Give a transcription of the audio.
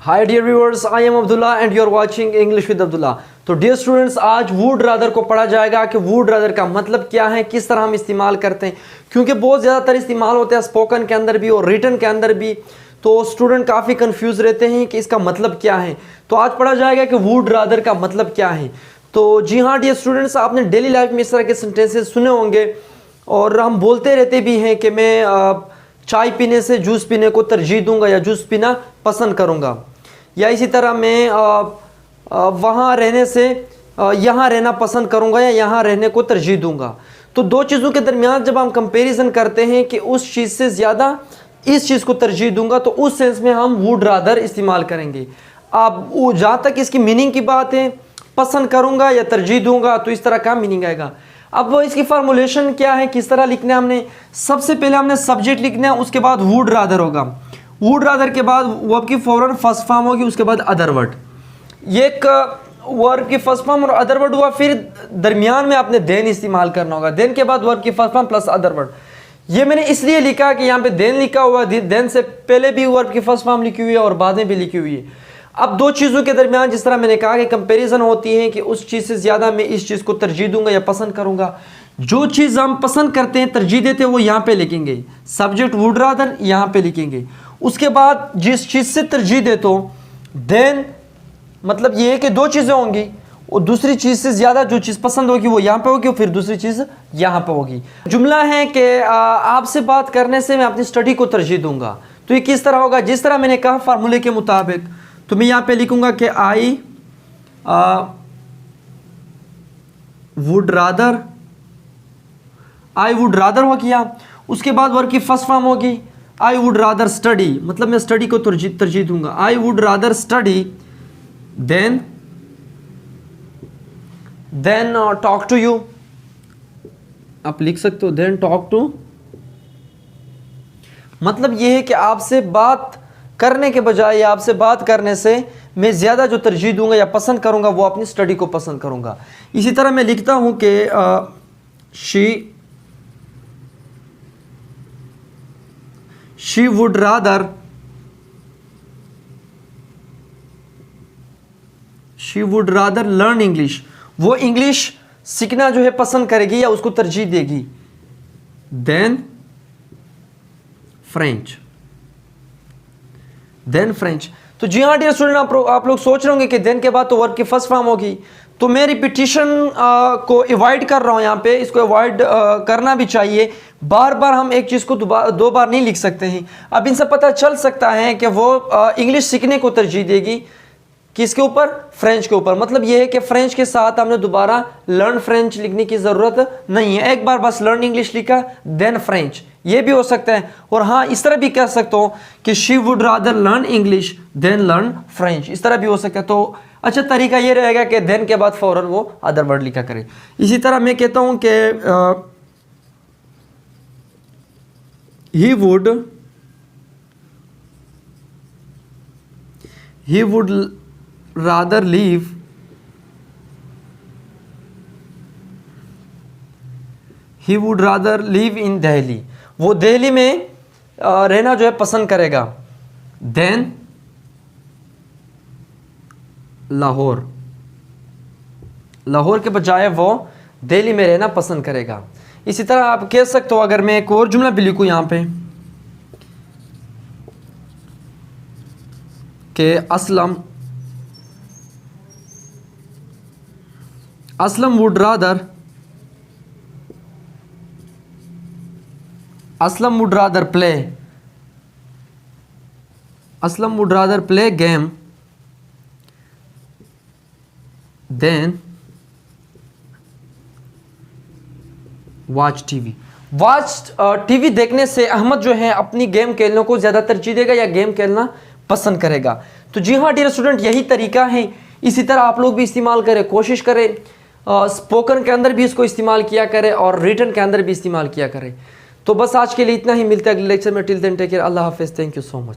Hi dear viewers, I am Abdullah and you are watching English with Abdullah. तो dear students, आज would rather को पढ़ा जाएगा कि वुड रादर का मतलब क्या है, किस तरह हम इस्तेमाल करते हैं, क्योंकि बहुत ज़्यादातर इस्तेमाल होते हैं स्पोकन के अंदर भी और रिटन के अंदर भी। तो स्टूडेंट काफ़ी कंफ्यूज रहते हैं कि इसका मतलब क्या है। तो आज पढ़ा जाएगा कि वुड रादर का मतलब क्या है। तो जी हाँ डियर स्टूडेंट्स, आपने डेली लाइफ में इस तरह के सेंटेंसेस सुने होंगे और हम बोलते रहते भी हैं कि मैं चाय पीने से जूस पीने को तरजीह दूंगा या जूस पीना पसंद करूंगा, या इसी तरह मैं वहाँ रहने से यहाँ रहना पसंद करूंगा या यहाँ रहने को तरजीह दूंगा। तो दो चीज़ों के दरमियान जब हम कंपैरिजन करते हैं कि उस चीज़ से ज़्यादा इस चीज़ को तरजीह दूंगा, तो उस सेंस में हम वुड रादर इस्तेमाल करेंगे। अब जहाँ तक इसकी मीनिंग की बात है, पसंद करूंगा या तरजीह दूंगा, तो इस तरह का मीनिंग आएगा। अब इसकी फार्मूलेशन क्या है, किस तरह लिखना है हमने, सबसे पहले हमने सब्जेक्ट लिखना है, उसके बाद वुड रादर होगा। वुड रादर के बाद वर्ब की फौरन फर्स्ट फॉर्म होगी, उसके बाद अदर वर्ड। ये एक वर्ब की फर्स्ट फॉर्म और अदर वर्ड हुआ, फिर दरमियान में आपने देन इस्तेमाल करना होगा। देन के बाद वर्ब की first form plus other word. ये मैंने इसलिए लिखा कि यहाँ पे देन लिखा हुआ है, देन से पहले भी वर्ब की फर्स्ट फॉर्म लिखी हुई है और बाद में भी लिखी हुई है। अब दो चीज़ों के दरमियान जिस तरह मैंने कहा कि कंपैरिजन होती है कि उस चीज़ से ज़्यादा मैं इस चीज़ को तरजीह दूंगा या पसंद करूंगा। जो चीज़ हम पसंद करते हैं, तरजीह देते हैं, वो यहाँ पे लिखेंगे, सब्जेक्ट वुड रादर यहाँ पे लिखेंगे। उसके बाद जिस चीज़ से तरजीह देते हो, देन मतलब ये है कि दो चीज़ें होंगी और दूसरी चीज़ से ज़्यादा जो चीज़ पसंद होगी वो यहाँ पे होगी और फिर दूसरी चीज़ यहाँ पे होगी। जुमला है कि आपसे बात करने से मैं अपनी स्टडी को तरजीह दूंगा। तो ये किस तरह होगा, जिस तरह मैंने कहा फार्मूले के मुताबिक। तो मैं यहाँ पे लिखूंगा कि आई वुड रादर हो गया। उसके बाद वर्ब की फर्स्ट फॉर्म होगी आई वुड रादर स्टडी, मतलब मैं स्टडी को तरजीह दूंगा। I would rather study than talk to you. आप लिख सकते हो देन टॉक टू, मतलब ये है कि आपसे बात करने के बजाय या आपसे बात करने से मैं ज़्यादा जो तरजीह दूंगा या पसंद करूंगा वो अपनी स्टडी को पसंद करूंगा। इसी तरह मैं लिखता हूं कि she would rather learn English. वो इंग्लिश सीखना जो है पसंद करेगी या उसको तरजीह देगी देन फ्रेंच। तो जी हाँ डियर स्टूडेंट, आप लोग सोच रहे होंगे कि देन के बाद तो वर्ब की फर्स्ट फॉर्म होगी। तो मैं रिपीटिशन को अवॉइड कर रहा हूँ यहाँ पे, इसको अवॉइड करना भी चाहिए। बार बार हम एक चीज़ को दो बार नहीं लिख सकते हैं। अब इनसे पता चल सकता है कि वो इंग्लिश सीखने को तरजीह देगी, किसके ऊपर, फ्रेंच के ऊपर। मतलब ये है कि फ्रेंच के साथ हमने दोबारा लर्न फ्रेंच लिखने की ज़रूरत नहीं है, एक बार बस लर्न इंग्लिश लिखा देन फ्रेंच, ये भी हो सकता है। और हाँ, इस तरह भी कह सकता हूँ कि she would rather learn English than learn French, इस तरह भी हो सकता है। तो अच्छा तरीका ये रहेगा कि देन के बाद फौरन वो अदर वर्ड लिखा करे। इसी तरह मैं कहता हूँ कि he would rather live in Delhi। वो दिल्ली में रहना जो है पसंद करेगा देन लाहौर के बजाय वो दिल्ली में रहना पसंद करेगा। इसी तरह आप कह सकते हो, अगर मैं एक और जुमला भी लिखूं यहाँ पे कि Aslam would rather play game than watch TV. TV देखने से अहमद जो है अपनी गेम खेलने को ज़्यादा तरजीह देगा या गेम खेलना पसंद करेगा। तो जी हाँ डियर स्टूडेंट, यही तरीका है। इसी तरह आप लोग भी इस्तेमाल करें, कोशिश करें स्पोकन के अंदर भी इसको इस्तेमाल किया करें और रिटन के अंदर भी इस्तेमाल किया करें। तो बस आज के लिए इतना ही, मिलता है अगले लेक्चर में। टिल देन टेक केयर, अल्लाह हाफिज़, थैंक यू सो मच।